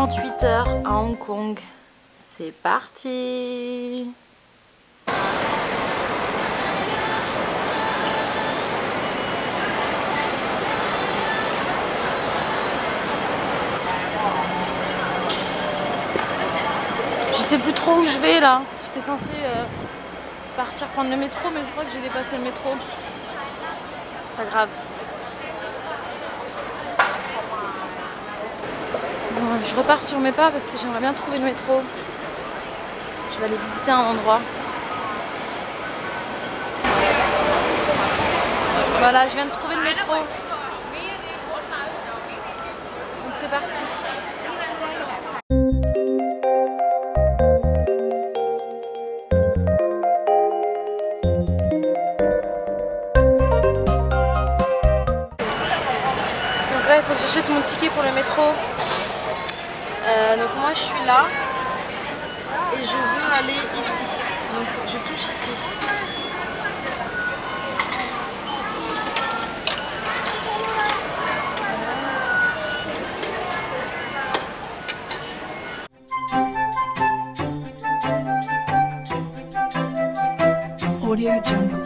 48 heures à Hong Kong. C'est parti! Je sais plus trop où je vais là. J'étais censée partir prendre le métro, mais je crois que j'ai dépassé le métro. C'est pas grave. Bon, je repars sur mes pas parce que j'aimerais bien trouver le métro. Je vais aller visiter un endroit. Voilà, je viens de trouver le métro. Donc c'est parti. Donc là, il faut que j'achète mon ticket pour le métro. Donc moi je suis là et je veux aller ici. Donc je touche ici. Audio Jungle.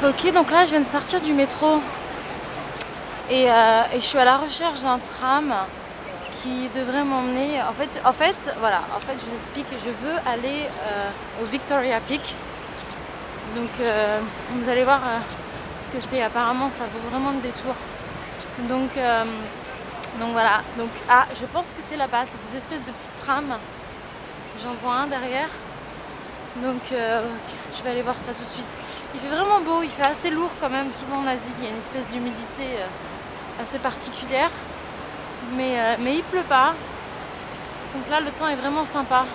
Ok, donc là je viens de sortir du métro et je suis à la recherche d'un tram qui devrait m'emmener. En fait, voilà, je vous explique, je veux aller au Victoria Peak. Donc vous allez voir ce que c'est. Apparemment, ça vaut vraiment le détour. Donc voilà. Donc je pense que c'est là-bas. C'est des espèces de petits trams. J'en vois un derrière. Donc je vais aller voir ça tout de suite. Il fait vraiment beau, il fait assez lourd quand même. Souvent en Asie, il y a une espèce d'humidité assez particulière. Mais il pleut pas. Donc là, le temps est vraiment sympa.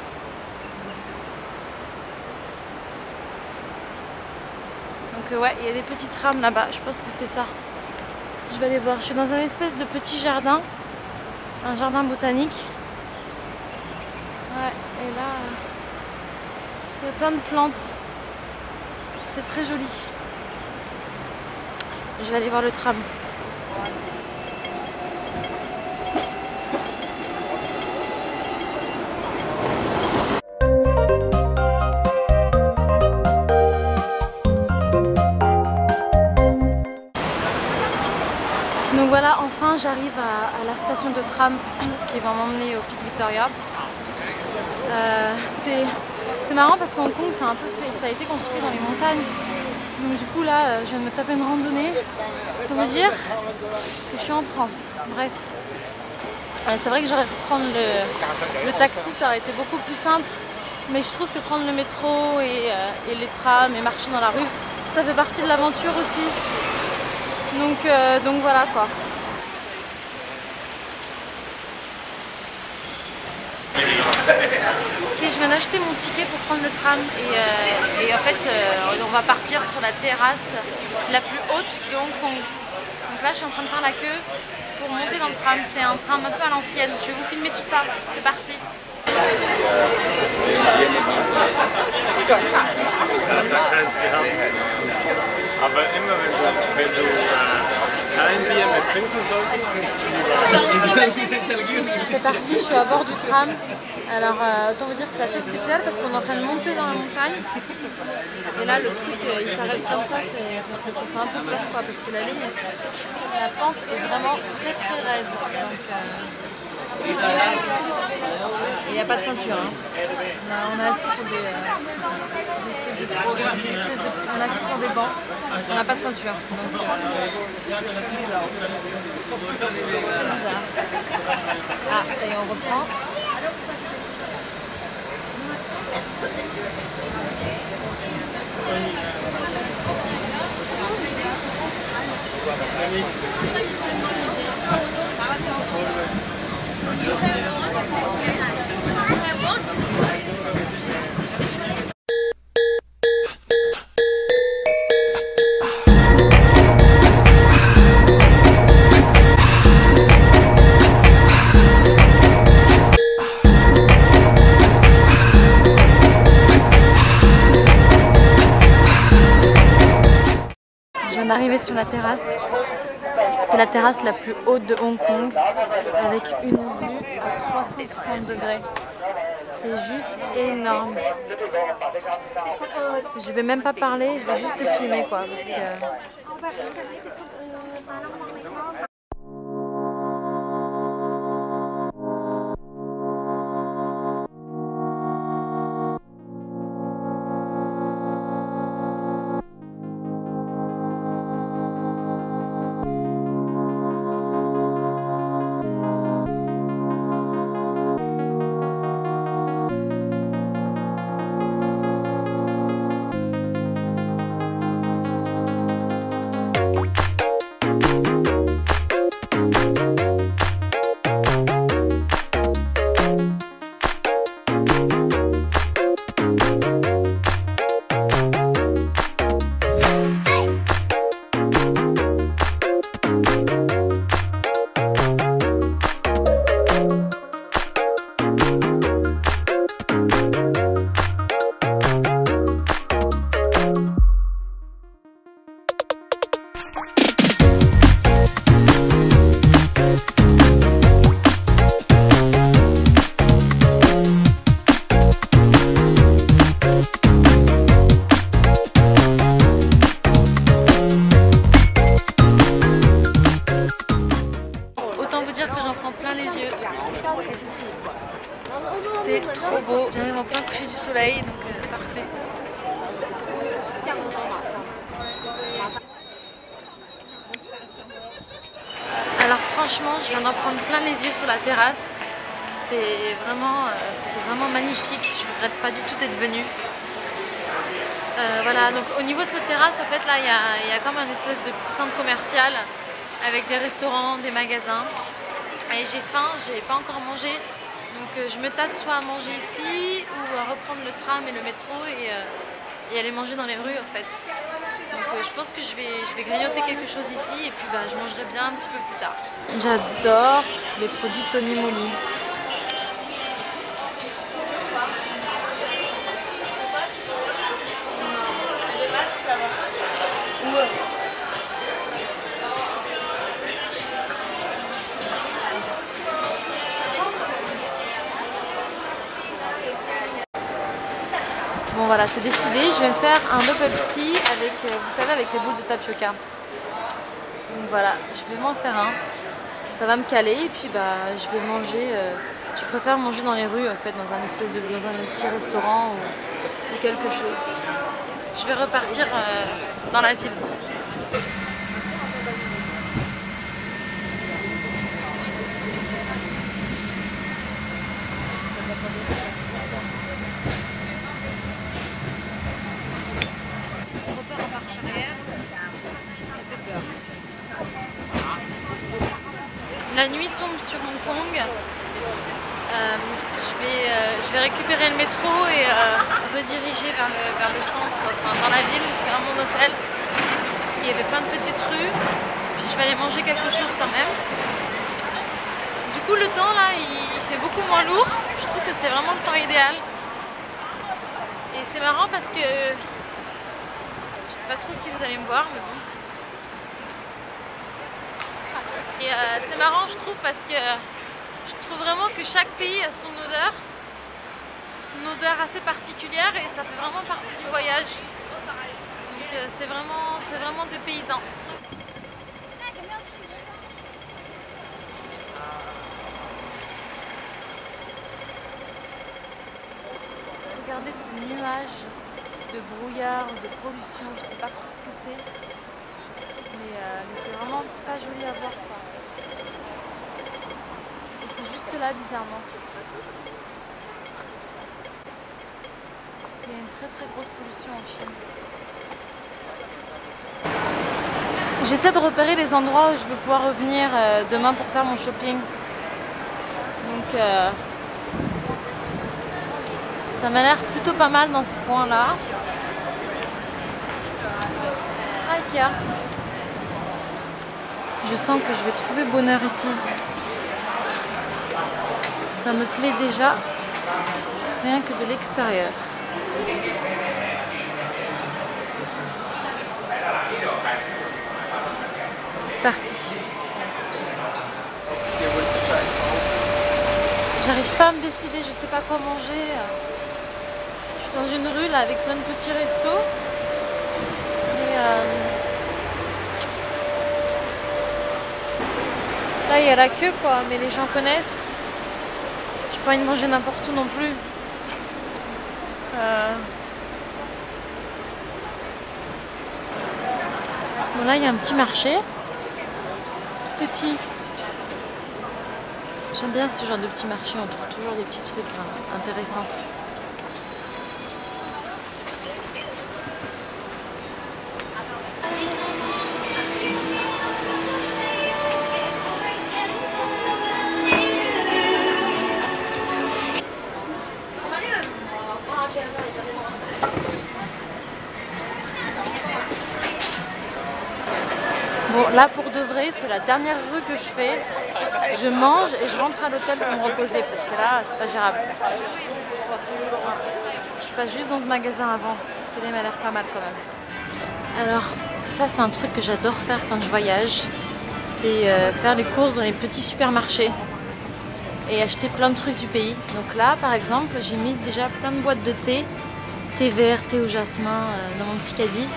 Donc ouais, il y a des petits trams là-bas. Je pense que c'est ça. Je vais aller voir. Je suis dans un espèce de petit jardin. Un jardin botanique. Ouais, et là... il y a plein de plantes. C'est très joli. Je vais aller voir le tram. Donc voilà, enfin j'arrive à la station de tram qui va m'emmener au Pic Victoria. C'est marrant parce qu'Hong Kong c'est un peu fait, ça a été construit dans les montagnes. Donc du coup là je viens de me taper une randonnée pour vous dire que je suis en transe. Bref. C'est vrai que j'aurais pu prendre le taxi, ça aurait été beaucoup plus simple. Mais je trouve que prendre le métro et les trams et marcher dans la rue, ça fait partie de l'aventure aussi. Donc voilà quoi. Ok, je viens d'acheter mon ticket pour prendre le tram et en fait on va partir sur la terrasse la plus haute de Hong Kong. Donc là je suis en train de faire la queue pour monter dans le tram. C'est un tram un peu à l'ancienne. Je vais vous filmer tout ça. C'est parti. Aber immer wenn du kein Bier mehr trinken solltest, sind es C'est parti, je suis à bord du tram. Alors autant vous dire que c'est assez spécial parce qu'on est en train de monter dans la montagne. Et là le truc il s'arrête comme ça, ça fait un peu peur quoi, parce que la pente est vraiment très très raide. Donc il n'y a pas de ceinture. Hein. On est assis sur des on est assis sur des bancs. On n'a pas de ceinture. Donc, c'est bizarre. Ah, ça y est, on reprend. Arrivé sur la terrasse, c'est la terrasse la plus haute de Hong Kong avec une vue à 360 degrés. C'est juste énorme. Je vais même pas parler, je vais juste filmer quoi parce que... C'est trop beau, j'arrive en plein coucher du soleil, donc parfait. Alors franchement, je viens d'en prendre plein les yeux sur la terrasse. C'était vraiment magnifique, je ne regrette pas du tout d'être venue. Voilà, donc au niveau de cette terrasse, en fait là, il y a comme un espèce de petit centre commercial avec des restaurants, des magasins. Et j'ai faim, j'ai pas encore mangé. Donc je me tâte soit à manger ici ou à reprendre le tram et le métro et aller manger dans les rues en fait. Donc je pense que je vais grignoter quelque chose ici et puis je mangerai bien un petit peu plus tard. J'adore les produits Tony Moly. Bon voilà, c'est décidé, je vais me faire un double tea avec, vous savez, avec les boules de tapioca. Donc voilà, je vais m'en faire un. Ça va me caler et puis je vais manger, je préfère manger dans les rues en fait, dans un petit restaurant ou quelque chose. Je vais repartir dans la ville. La nuit tombe sur Hong Kong. Je vais récupérer le métro et rediriger vers le centre, dans la ville, vers mon hôtel. Il y avait plein de petites rues. Et puis je vais aller manger quelque chose quand même. Du coup, le temps là, il fait beaucoup moins lourd. Je trouve que c'est vraiment le temps idéal. Et c'est marrant parce que je sais pas trop si vous allez me voir, mais bon. Et c'est marrant je trouve parce que je trouve vraiment que chaque pays a son odeur assez particulière et ça fait vraiment partie du voyage. Donc c'est vraiment dépaysant. Regardez ce nuage de brouillard, de pollution, je sais pas trop ce que c'est. Mais c'est vraiment pas joli à voir quoi. Et c'est juste là bizarrement. Il y a une très grosse pollution en Chine. J'essaie de repérer les endroits où je vais pouvoir revenir demain pour faire mon shopping. ça m'a l'air plutôt pas mal dans ce coin-là. Ikea. Je sens que je vais trouver bonheur ici. Ça me plaît déjà, rien que de l'extérieur. C'est parti. J'arrive pas à me décider, je sais pas quoi manger. Je suis dans une rue là avec plein de petits restos. Et là il y a la queue quoi, mais les gens connaissent. J'ai pas envie de manger n'importe où non plus. Bon là il y a un petit marché. Tout petit. J'aime bien ce genre de petits marchés, on trouve toujours des petits trucs intéressants. Bon, là pour de vrai, c'est la dernière rue que je fais. Je mange et je rentre à l'hôtel pour me reposer parce que là, c'est pas gérable. Je passe juste dans ce magasin avant parce qu'il m'a l'air pas mal quand même. Alors, ça, c'est un truc que j'adore faire quand je voyage. C'est faire les courses dans les petits supermarchés et acheter plein de trucs du pays. Donc là, par exemple, j'ai mis déjà plein de boîtes de thé vert, thé au jasmin dans mon petit caddie.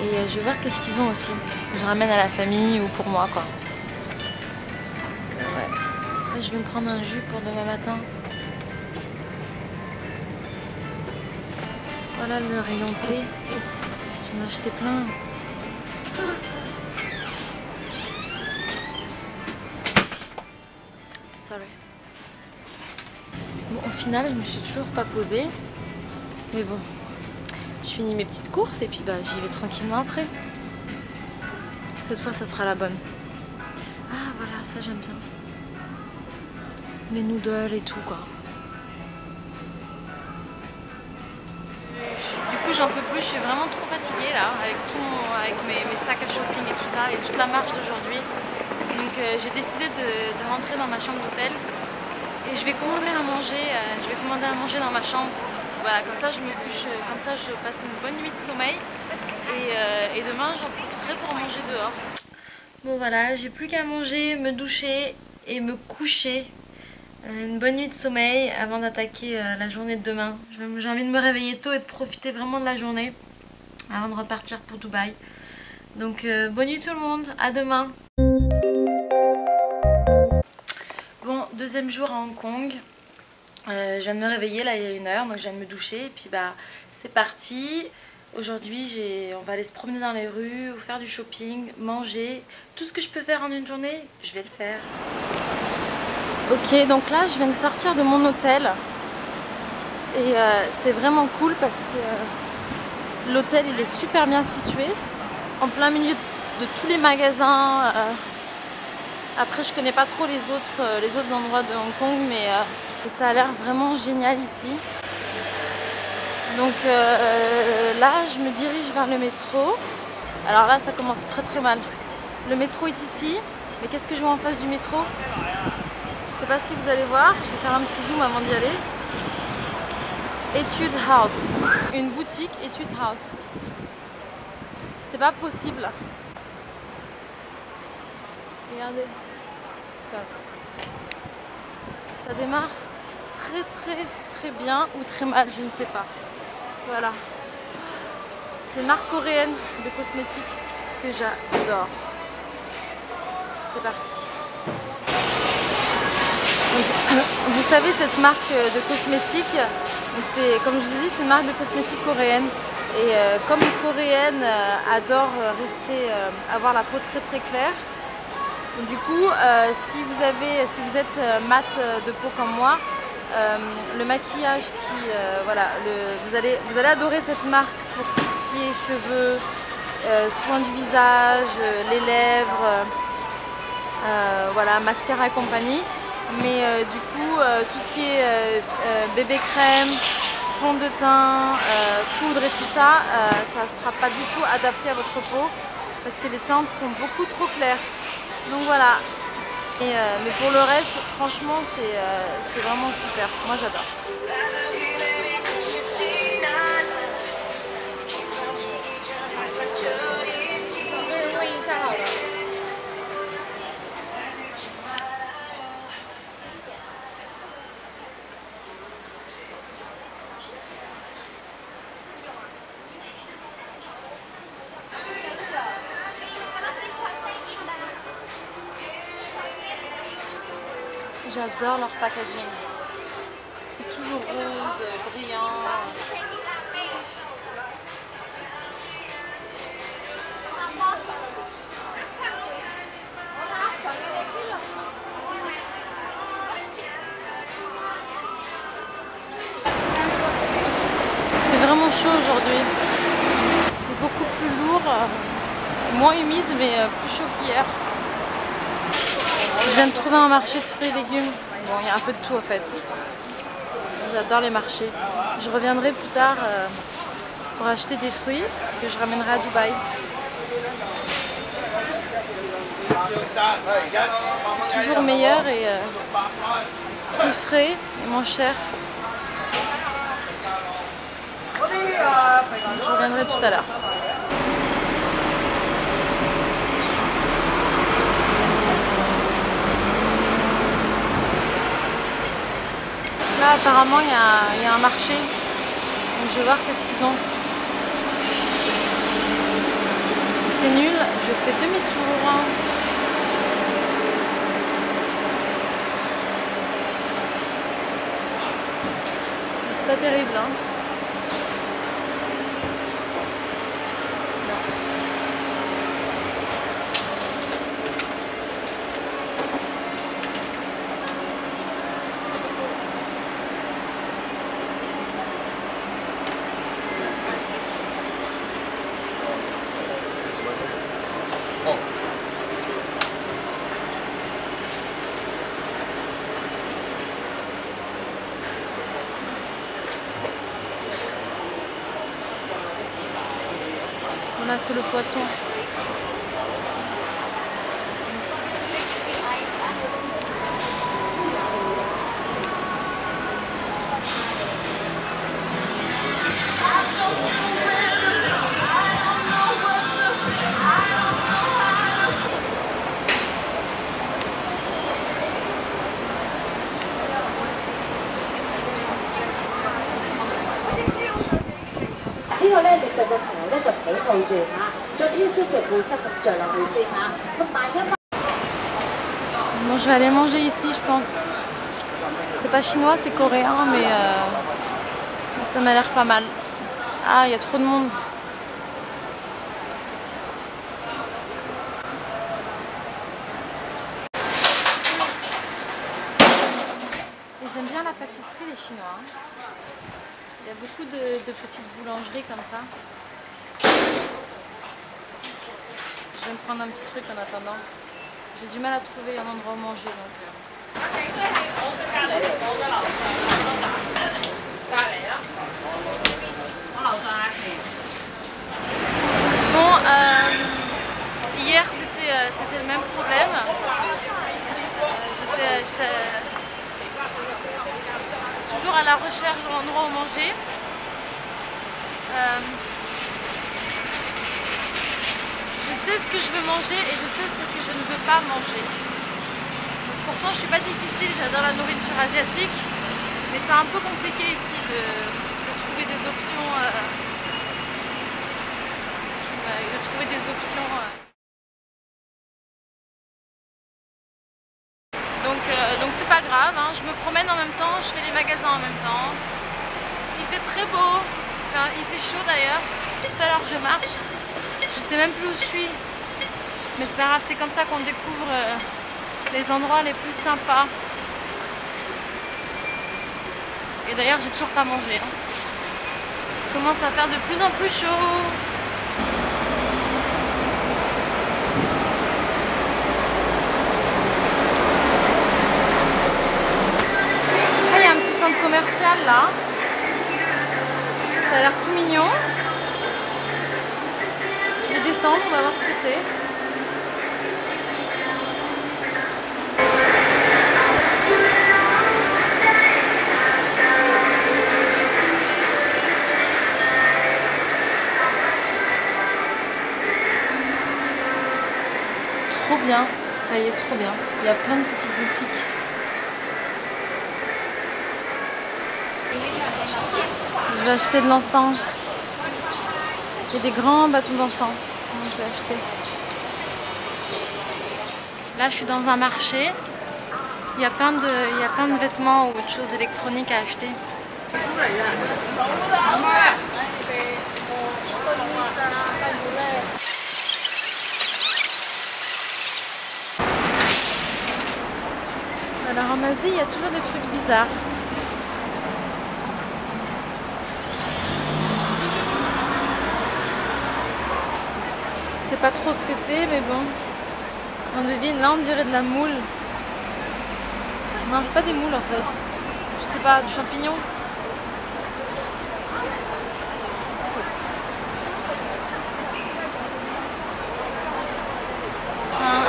Et je vais voir qu'est-ce qu'ils ont aussi. Je ramène à la famille ou pour moi quoi. Donc, ouais. Là, je vais me prendre un jus pour demain matin. Voilà le rayon thé. J'en ai acheté plein. Sorry. Bon, au final, je me suis toujours pas posée. Mais bon. Je finis mes petites courses et puis bah, j'y vais tranquillement après. Cette fois, ça sera la bonne. Ah voilà, ça j'aime bien. Les noodles et tout quoi. Du coup, j'en peux plus. Je suis vraiment trop fatiguée là avec mes sacs à shopping et tout ça et toute la marche d'aujourd'hui. Donc j'ai décidé de rentrer dans ma chambre d'hôtel et je vais commander à manger. Je vais commander à manger dans ma chambre. Voilà, comme ça je me couche, comme ça je passe une bonne nuit de sommeil et demain j'en profiterai pour manger dehors. Bon voilà, j'ai plus qu'à manger, me doucher et me coucher. Une bonne nuit de sommeil avant d'attaquer la journée de demain. J'ai envie de me réveiller tôt et de profiter vraiment de la journée avant de repartir pour Dubaï. Donc bonne nuit tout le monde, à demain. Bon, deuxième jour à Hong Kong. Je viens de me réveiller là il y a 1 heure, donc je viens de me doucher et puis bah c'est parti. Aujourd'hui on va aller se promener dans les rues, ou faire du shopping, manger. Tout ce que je peux faire en une journée, je vais le faire. Ok, donc là je viens de sortir de mon hôtel et c'est vraiment cool parce que l'hôtel il est super bien situé, en plein milieu de tous les magasins. Après je connais pas trop les autres endroits de Hong Kong, mais ça a l'air vraiment génial ici. Donc là je me dirige vers le métro. Alors là ça commence très très mal. Le métro est ici, mais qu'est-ce que je vois en face du métro? Je sais pas si vous allez voir, je vais faire un petit zoom avant d'y aller. Etude House, une boutique Etude House. C'est pas possible. Regardez ça. Ça démarre très bien ou très mal, je ne sais pas. Voilà. C'est une marque coréenne de cosmétiques que j'adore. C'est parti. Donc, vous savez, cette marque de cosmétiques, c'est, comme je vous ai dit, c'est une marque de cosmétiques coréenne. Et comme les coréennes adorent avoir la peau très claire, du coup, si vous êtes mat de peau comme moi, le maquillage voilà, vous allez adorer cette marque pour tout ce qui est cheveux, soins du visage, les lèvres, voilà, mascara et compagnie. Mais du coup, tout ce qui est bébé crème, fond de teint, poudre et tout ça, ça ne sera pas du tout adapté à votre peau parce que les teintes sont beaucoup trop claires. Donc voilà. Mais pour le reste, franchement, c'est vraiment super. Moi, j'adore. J'adore leur packaging. C'est toujours rose, brillant. C'est vraiment chaud aujourd'hui. C'est beaucoup plus lourd, moins humide mais plus chaud qu'hier. Je viens de trouver un marché de fruits et légumes. Bon, il y a un peu de tout en fait. J'adore les marchés. Je reviendrai plus tard pour acheter des fruits que je ramènerai à Dubaï. C'est toujours meilleur et plus frais et moins cher. Donc, je reviendrai tout à l'heure. Là apparemment il y a un marché, donc je vais voir qu'est-ce qu'ils ont. Si c'est nul, je fais demi-tour. C'est pas terrible hein. Là c'est le poisson. Bon, je vais aller manger ici, je pense. C'est pas chinois, c'est coréen, mais ça m'a l'air pas mal. Ah, il y a trop de monde. Ils aiment bien la pâtisserie, les Chinois. Il y a beaucoup de petites boulangeries comme ça. Je vais me prendre un petit truc en attendant. J'ai du mal à trouver un endroit où manger. Bon, hier c'était le même problème. J'étais toujours à la recherche d'un endroit où manger. Je sais ce que je veux manger et je sais ce que je ne veux pas manger. Donc, pourtant je suis pas difficile, j'adore la nourriture asiatique, mais c'est un peu compliqué ici de trouver des options. Donc c'est pas grave, hein. Je me promène en même temps, je fais les magasins en même temps. Il fait très beau, enfin, il fait chaud d'ailleurs. Tout à l'heure je marche. Je sais même plus où je suis, mais c'est pas grave, c'est comme ça qu'on découvre les endroits les plus sympas. Et d'ailleurs j'ai toujours pas mangé. Hein. Il commence à faire de plus en plus chaud. là. Ça a l'air tout mignon. Je vais descendre, on va voir ce que c'est. Trop bien, ça y est, trop bien. Il y a plein de petites boutiques. Je vais acheter de l'encens. Il y a des grands bâtons d'encens. Je vais acheter. Là, je suis dans un marché. Il y a plein de vêtements ou de choses électroniques à acheter. Alors en Asie, il y a toujours des trucs bizarres. Je sais pas trop ce que c'est, mais bon. On devine, là on dirait de la moule. Non, c'est pas des moules en fait. Je sais pas, du champignon.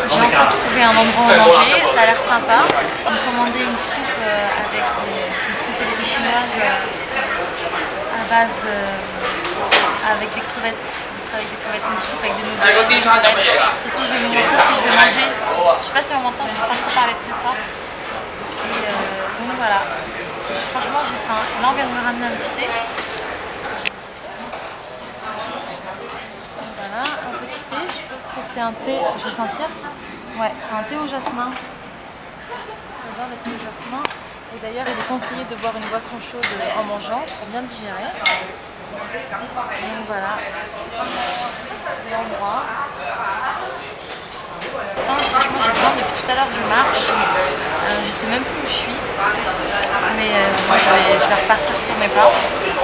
J'ai enfin trouvé un endroit où manger, ça a l'air sympa. On m'a commandé une soupe avec une spécialité chinoise à base de... avec des crevettes. Avec des crevettes, c'est une soupe avec des noudelles. De toute façon, je vais vous montrer ce que je vais manger. Je sais pas si on m'entend, j'espère pas parler très fort. Et donc voilà. Franchement, j'ai faim. Là, on vient de me ramener un petit thé. Voilà, un petit thé. Je pense que c'est un thé. Je vais sentir. Ouais, c'est un thé au jasmin. J'adore le thé au jasmin. Et d'ailleurs, il est conseillé de boire une boisson chaude en mangeant pour bien digérer. Donc voilà, c'est l'endroit. Franchement, j'ai faim depuis tout à l'heure, je marche. Je sais même plus où je suis. Mais moi, je vais repartir sur mes pas.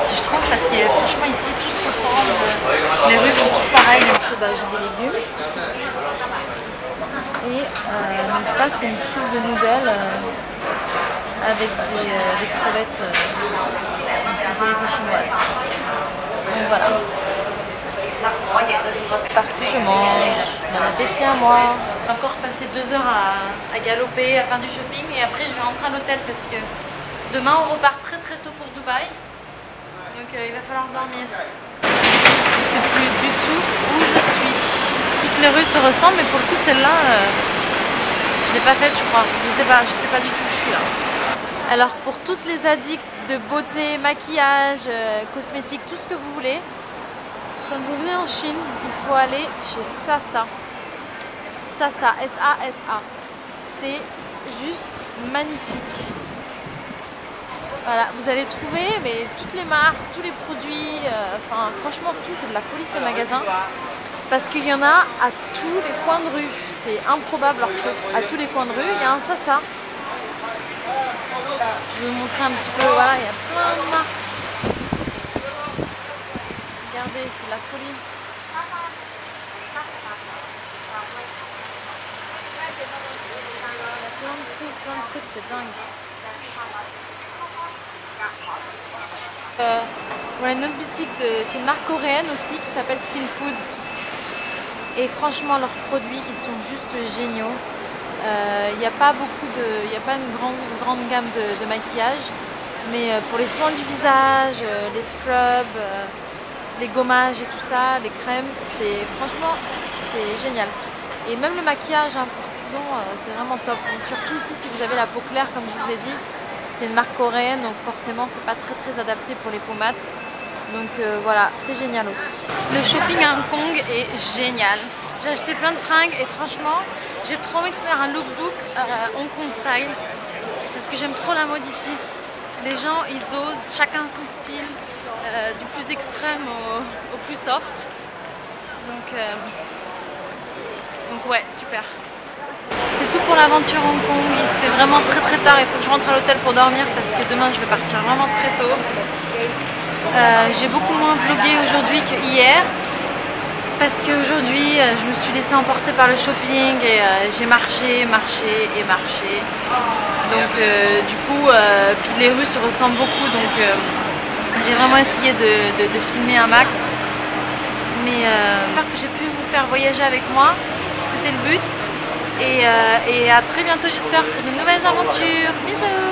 Si je trouve, parce que franchement, ici, tout se ressemble. Les rues sont toutes pareilles. Bah, j'ai des légumes. Et donc ça, c'est une soupe de noodles avec des crevettes, une spécialité chinoise. Donc voilà. C'est parti, je mange. Bon appétit à moi. J'ai encore passé 2 heures à galoper, à faire du shopping et après je vais rentrer à l'hôtel parce que demain on repart très très tôt pour Dubaï. Donc il va falloir dormir. Je sais plus du tout où je suis. Toutes les rues se ressemblent mais pour le coup celle-là, je l'ai pas faite je crois. Je sais pas du tout où je suis là. Alors pour toutes les addicts de beauté, maquillage, cosmétiques, tout ce que vous voulez, quand vous venez en Chine, il faut aller chez Sasa. Sasa, S-A-S-A. C'est juste magnifique. Voilà, vous allez trouver mais toutes les marques, tous les produits, enfin franchement tout, c'est de la folie ce magasin. Parce qu'il y en a à tous les coins de rue. C'est improbable leur truc. À tous les coins de rue, il y a un Sasa. Je vais vous montrer un petit peu, voilà, il y a plein de marques. Regardez, c'est la folie. Il y a plein de trucs, c'est dingue. Voilà une autre boutique, c'est une marque coréenne aussi qui s'appelle Skin Food. Et franchement, leurs produits, ils sont juste géniaux. Il n'y a pas une grande gamme de maquillage, mais pour les soins du visage, les scrubs, les gommages et tout ça, les crèmes, franchement c'est génial. Et même le maquillage, hein, pour ce qu'ils ont, c'est vraiment top. Donc, surtout ici, si vous avez la peau claire, comme je vous ai dit, c'est une marque coréenne, donc forcément c'est pas très adapté pour les peaux mates. Donc voilà, c'est génial aussi. Le shopping à Hong Kong est génial. J'ai acheté plein de fringues et franchement, j'ai trop envie de faire un lookbook Hong Kong style parce que j'aime trop la mode ici. Les gens, ils osent, chacun son style, du plus extrême au plus soft. Donc ouais, super. C'est tout pour l'aventure Hong Kong. Il se fait vraiment très tard. Il faut que je rentre à l'hôtel pour dormir parce que demain je vais partir vraiment très tôt. J'ai beaucoup moins vlogué aujourd'hui que hier. parce qu'aujourd'hui je me suis laissée emporter par le shopping et j'ai marché. Donc du coup, puis les rues se ressemblent beaucoup, donc j'ai vraiment essayé de filmer un max. Mais j'espère que j'ai pu vous faire voyager avec moi, c'était le but. Et à très bientôt j'espère pour de nouvelles aventures. Bisous!